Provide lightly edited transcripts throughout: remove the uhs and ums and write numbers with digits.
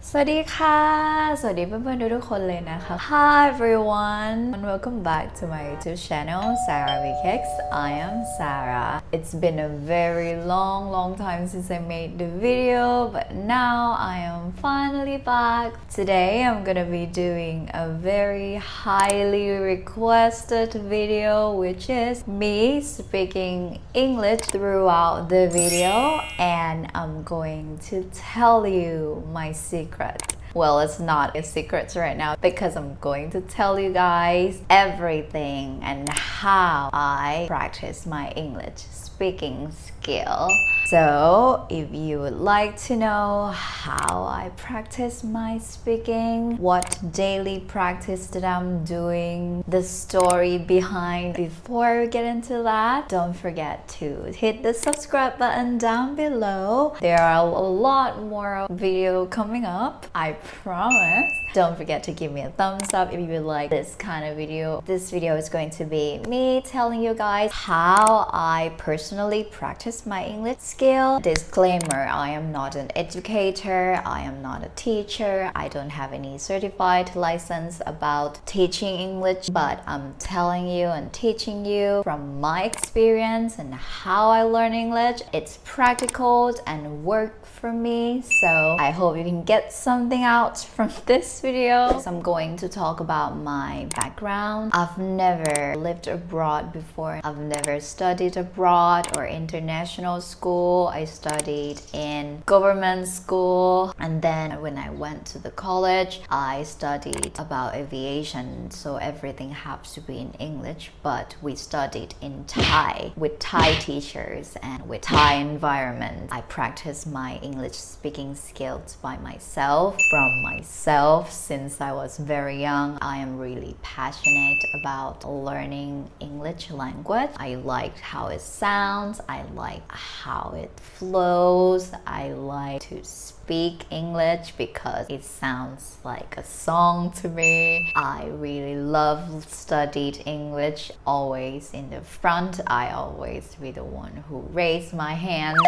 สวัสดีค่ะสวัสดีเพื่อนๆทุกคนเลยนะคะ Hi everyone and welcome back to my YouTube channel Saravkx. I am Sarah. It's been a very long time since I made the video, but now I am finally back. Today I'm gonna be doing a very highly requested video, which is me speaking English throughout the video, and I'm going to tell you my secret.Well, it's not a secret right now because I'm going to tell you guys everything and how I practice my English speaking skill. So, if you would like to know how I practice my speaking, what daily practice that I'm doing, the story behind, before we get into that, don't forget to hit the subscribe button down below. There are a lot more video coming up, I promise. Don't forget to give me a thumbs up if you like this kind of video. This video is going to be me telling you guys how I personally practice my English skill. Disclaimer, I am not an educator, I am not a teacher, I don't have any certified license about teaching English, but I'm telling you and teaching you from my experience and how I learn English. It's practical and work for me, so I hope you can get something out from this video. So I'm going to talk about my background. I've never lived abroad before. I've never studied abroad or international school. I studied in government school, and then when I went to the college, I studied about aviation, so everything has to be in English, but we studied in Thai with Thai teachers and with Thai environment. I practiced my English speaking skills by myself, from myself since I was very young. I am really passionate about learning English language. I like how it sounds, I like how it flows, I like to speak English because it sounds like a song to me. I really love studied English, always in the front. I always be the one who raised my hands.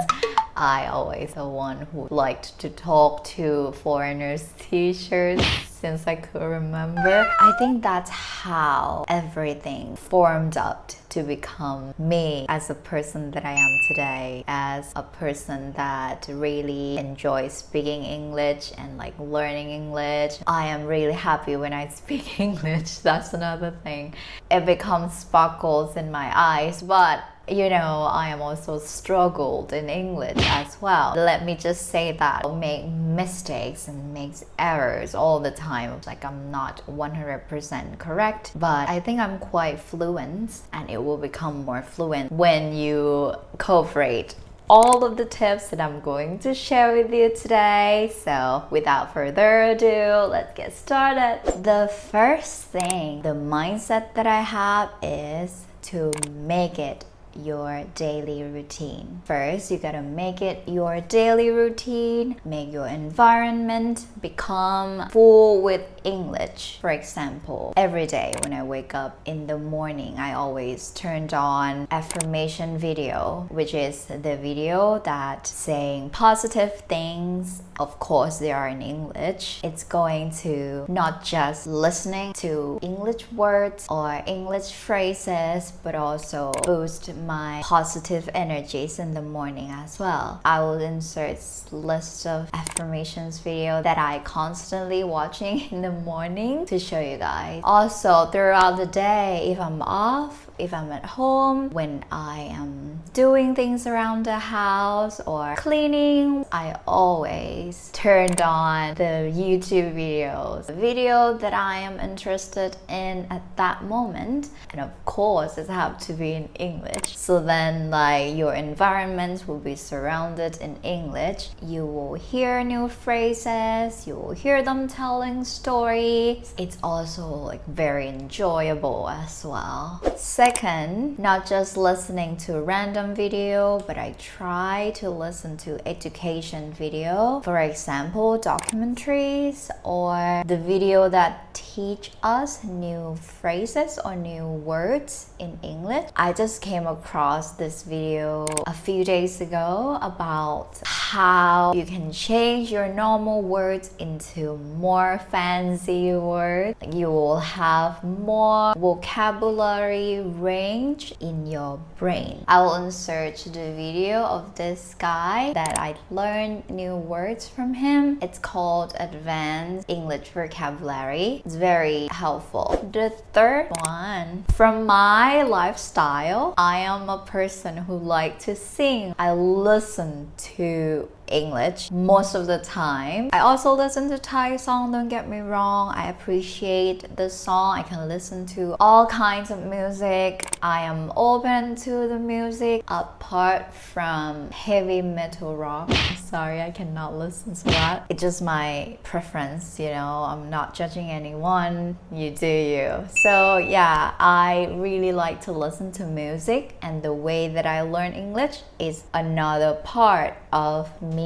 I always the one who liked to talk to foreigners teachers since I could remember. I think that's how everything formed up to become me as a person that I am today, as a person that really enjoys speaking English and like learning English. I am really happy when I speak English. That's another thing. It becomes sparkles in my eyes, but you know, I am also struggled in English as well. Let me just say that I make mistakes and makes errors all the time. Like I'm not 100% correct, but I think I'm quite fluent, and it will become more fluent when you cooperate all of the tips that I'm going to share with you today. So without further ado, let's get started. The first thing, the mindset that I have is to make it your daily routine. First, you gotta make it your daily routine. Make your environment become full with English. For example, every day when I wake up in the morning, I always turned on affirmation video, which is the video that saying positive things. Of course, they are in English. It's going to not just listening to English words or English phrases, but also boost my positive energies in the morning as well. I will insert list of affirmations video that I constantly watching in the morning to show you guys. Also, throughout the day, if I'm off, if I'm at home, when I am doing things around the house or cleaning, I always turned on the YouTube videos, the video that I am interested in at that moment, and of course it have to be in English. So then like your environment will be surrounded in English. You will hear new phrases, you will hear them telling stories. It's also like very enjoyable as well. Second, not just listening to random video, but I try to listen to education video. For example, documentaries or the video that teach us new phrases or new words in English. I just came across this video a few days ago about how you can change your normal words into more fancy words. You will have more vocabulary range in your brain. I will insert the video of this guy that I learned new words from him. It's called Advanced English Vocabulary. It's very helpful. The third one, from my lifestyle, I am a person who likes to sing. I listen to English most of the time. I also listen to Thai song, don't get me wrong. I appreciate the song. I can listen to all kinds of music. I am open to the music apart from heavy metal rock. I'm sorry, I cannot listen to that. It's just my preference, you know. I'm not judging anyone. You do you. So yeah, I really like to listen to music, and the way that I learn English is another part of me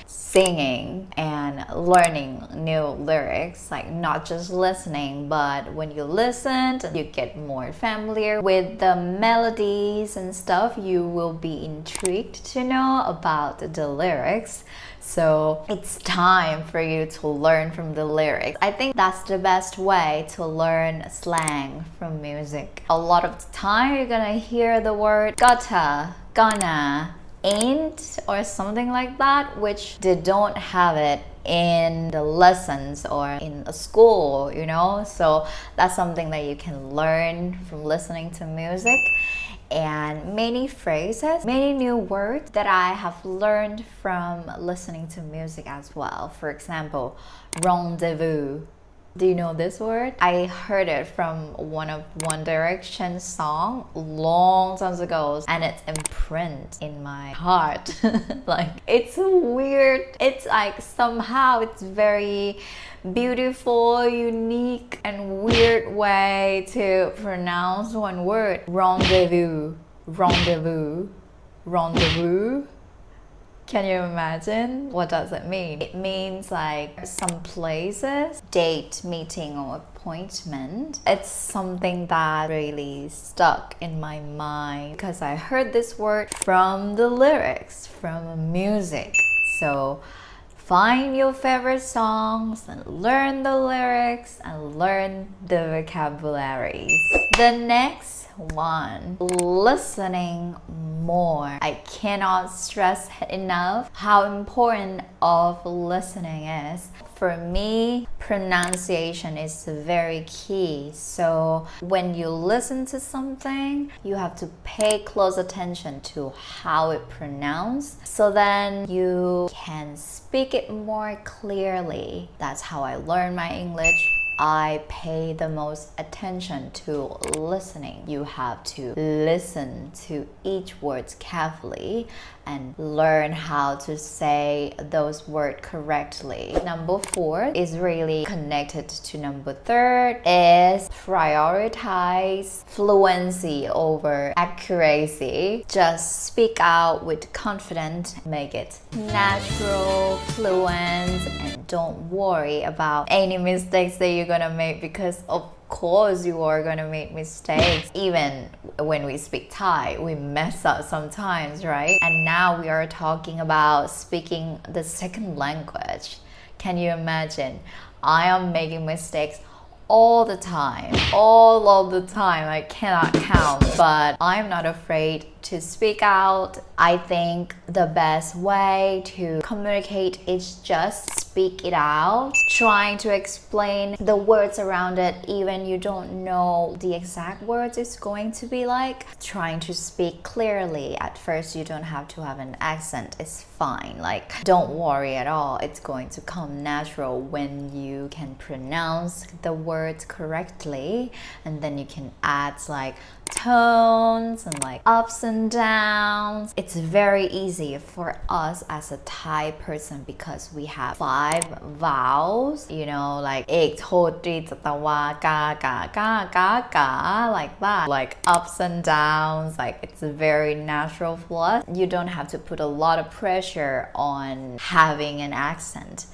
singing and learning new lyrics, like not just listening, but when you listen, you get more familiar with the melodies and stuff. You will be intrigued to know about the lyrics. So it's time for you to learn from the lyrics. I think that's the best way to learn slang from music. A lot of the time you're gonna hear the word gotta, gonna, ain't, or something like that, which they don't have it in the lessons or in a school, you know. So that's something that you can learn from listening to music. And many phrases, many new words that I have learned from listening to music as well. For example, rendezvous. Do you know this word? I heard it from One Direction song long time ago, and it's imprinted in my heart. Like, it's weird. It's like somehow it's very beautiful, unique, and weird way to pronounce one word. Rendezvous, rendezvous, rendezvous. Can you imagine? What does it mean? It means like some places, date, meeting, or appointment. It's something that really stuck in my mind because I heard this word from the lyrics, from music. So find your favorite songs and learn the lyrics and learn the vocabularies. The next one, listening more. I cannot stress enough how important of listening is. For me, pronunciation is very key. So when you listen to something, you have to pay close attention to how it pronounced, so then you can speak it more clearly. That's how I learn my English. I pay the most attention to listening. You have to listen to each word carefully and learn how to say those words correctly. Number 4 is really connected to number 3, is prioritize fluency over accuracy. Just speak out with confidence, make it natural, fluent, and don't worry about any mistakes that you're gonna make, because of course you are gonna make mistakes. Even when we speak Thai, we mess up sometimes, right? And now we are talking about speaking the second language. Can you imagine? I am making mistakes all the time, all of the time. I cannot count, but I'm not afraid to speak out. I think the best way to communicate is just speak it out, trying to explain the words around it, even you don't know the exact words it's going to be like. Trying to speak clearly. At first you don't have to have an accent, it's fine. Like, don't worry at all, it's going to come natural when you can pronounce the words correctly, and then you can add like tones and like ups and downs. It's very easy for us as a Thai person because we have 5 vowels, you know, like ek, to, tri, tatawa, ka, ka, ka, ka, ka, like that, like ups and downs. Like, it's very natural for us. You don't have to put a lot of pressure on having an accent.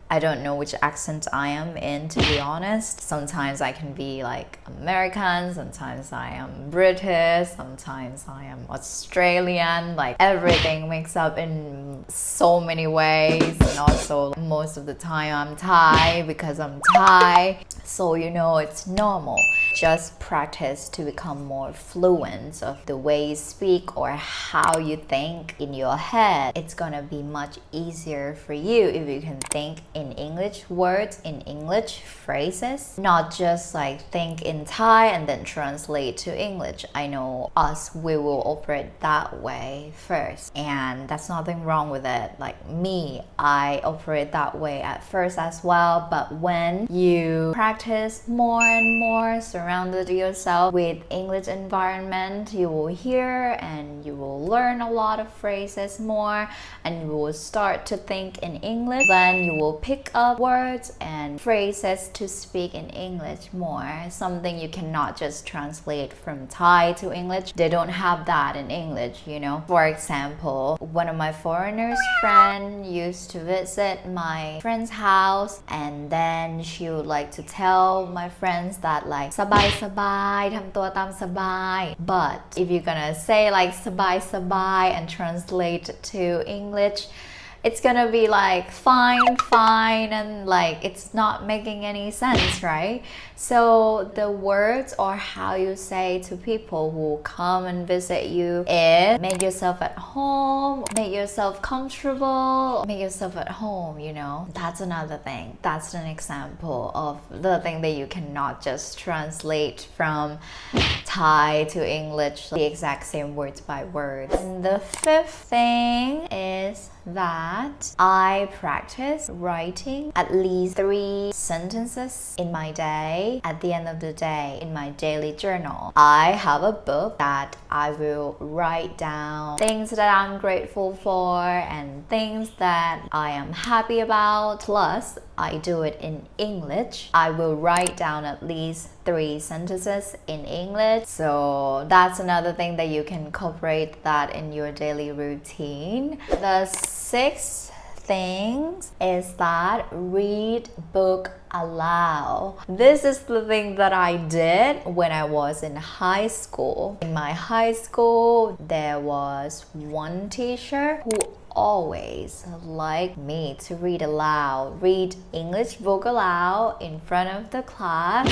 I don't know which accent I am in, to be honest. Sometimes I can be like American, sometimes I am British, sometimes I am Australian, like everything mixed up in so many ways. And also most of the time I'm Thai because I'm Thai. So it's normal. Just practice to become more fluent of the way you speak or how you think in your head. It's gonna be much easier for you if you can think in English words, in English phrases, not just like think in Thai and then translate to English. I know us, we will operate that way first, and that's nothing wrong with it. Like me, I operate that way at first as well, but when you practice more and more, surrounded yourself with English environment, you will hear and you will learn a lot of phrases more, and you will start to think in English. Then you will pick up words and phrases to speak in English more, something you cannot just translate from Thai to English. They don't have that in English, For example, one of my foreigners friend used to visit my friend's house, and then she would like to tell my friends that like สบายสบายทำตัวตามสบาย but if you're gonna say like สบายสบาย and translate to English, it's gonna be like fine and like it's not making any sense, right? So the words or how you say to people who come and visit you is make yourself at home, make yourself comfortable, make yourself at home, That's another thing. That's an example of the thing that you cannot just translate from Thai to English, the exact same words by words. And the fifth thing is that I practice writing at least 3 sentences in my day. At the end of the day, in my daily journal, I have a book that I will write down things that I'm grateful for and things that I am happy about. Plus, I do it in English. I will write down at least 3 sentences in English. So that's another thing that you can incorporate that in your daily routine. The 6th things is that read book aloud. This is the thing that I did when I was in high school. In my high school, there was one teacher who always liked me to read aloud, read English book aloud in front of the class.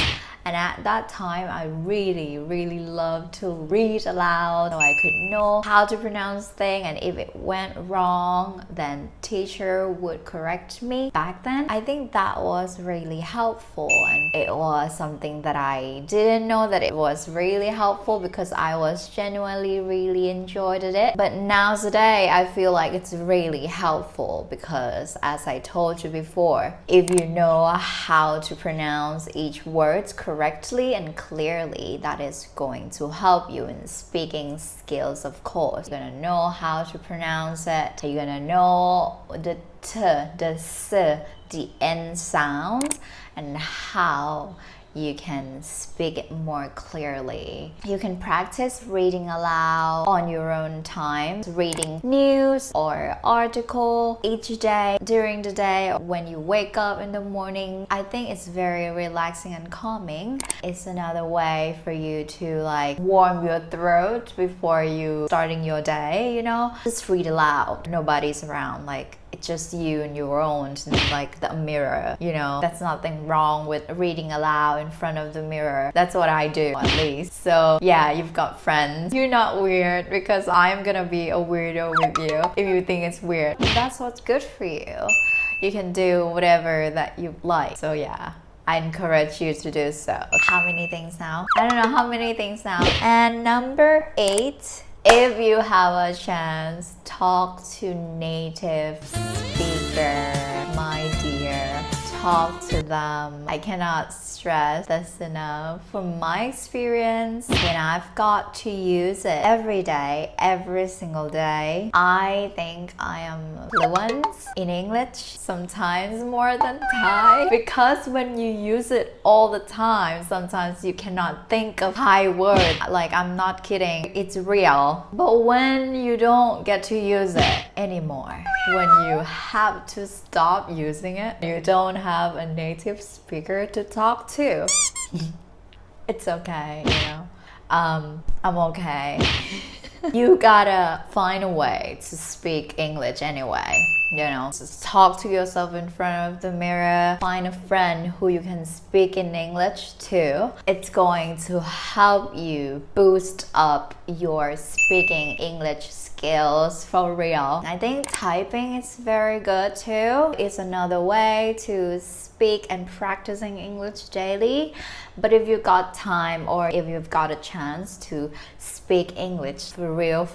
And at that time, I really loved to read aloud so I could know how to pronounce things, and if it went wrong, then teacher would correct me. Back then, I think that was really helpful, and it was something that I didn't know that it was really helpful because I was genuinely really enjoyed it. But now today, I feel like it's really helpful because, as I told you before, if you know how to pronounce each word correctly and clearly, that is going to help you in speaking skills, of course. You're gonna know how to pronounce it. You're gonna know the t, the s, the n sounds, and how you can speak it more clearly. You can practice reading aloud on your own time, reading news or article each day during the day when you wake up in the morning. I think it's very relaxing and calming. It's another way for you to like warm your throat before you starting your day, Just read aloud. Nobody's around, like it's just you and your own, like the mirror, That's nothing wrong with reading aloud in front of the mirror. That's what I do, at least. So yeah, you've got friends. You're not weird because I'm gonna be a weirdo with you if you think it's weird. That's what's good for you. You can do whatever that you like. So yeah, I encourage you to do so. How many things now? I don't know how many things now. And number 8, if you have a chance, talk to native speaker, my dear. talk to them. I cannot stress this enough. From my experience, when I've got to use it every day, every single day, I think I am fluent in English, sometimes more than Thai. Because when you use it all the time, sometimes you cannot think of Thai words. Like, I'm not kidding, it's real. But when you don't get to use it anymore, when you have to stop using it, you don't have a native speaker to talk to, it's okay, you know. I'm okay. You gotta find a way to speak English anyway, you know. Just talk to yourself in front of the mirror. Find a friend who you can speak in English to. It's going to help you boost up your speaking English skills for real. I think typing is very good too. It's another way to speak and practicing English daily. But if you got time, or if you've got a chance to speak English for real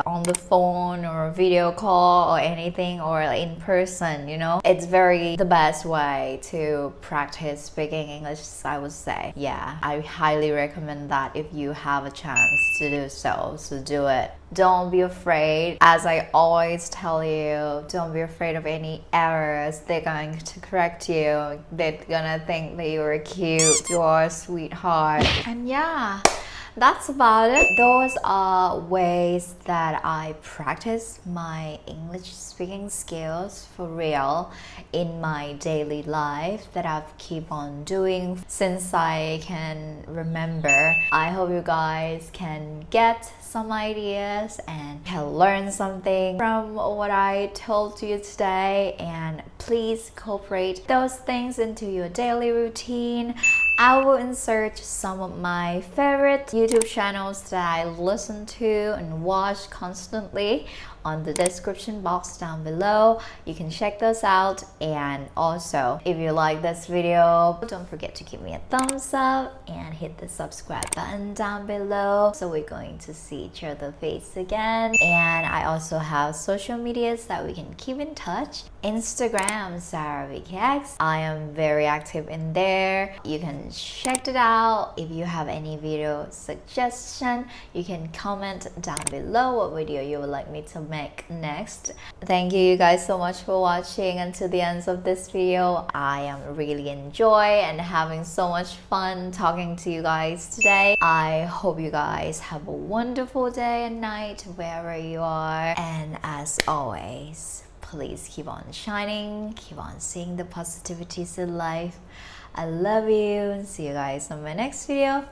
on the phone or video call or anything, or in person, you know, it's the best way to practice speaking English, I would say. Yeah, I highly recommend that if you have a chance to do so do it. Don't be afraid. As I always tell you, don't be afraid of any errors. They're going to correct you. They're gonna think that you're cute, you're a sweetheart. And yeah, that's about it. Those are ways that I practice my English speaking skills for real in my daily life, that I've keep on doing since I can remember. I hope you guys can get some ideas and can learn something from what I told you today, and please incorporate those things into your daily routine. I will insert some of my favorite YouTube channels that I listen to and watch constantly on the description box down below. You can check those out. And also, if you like this video, don't forget to give me a thumbs up and hit the subscribe button down below, so we're going to see each other's face again. And I also have social medias that we can keep in touch. Instagram, Saravkx. I am very active in there. You can check it out. If you have any video suggestion, you can comment down below what video you would like me to make next. Thank you guys so much for watching until the end of this video. I am really enjoy and having so much fun talking to you guys today. I hope you guys have a wonderful day and night wherever you are. And as always, please keep on shining, keep on seeing the positivities in life. I love you, and see you guys on my next video.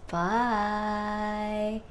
Bye.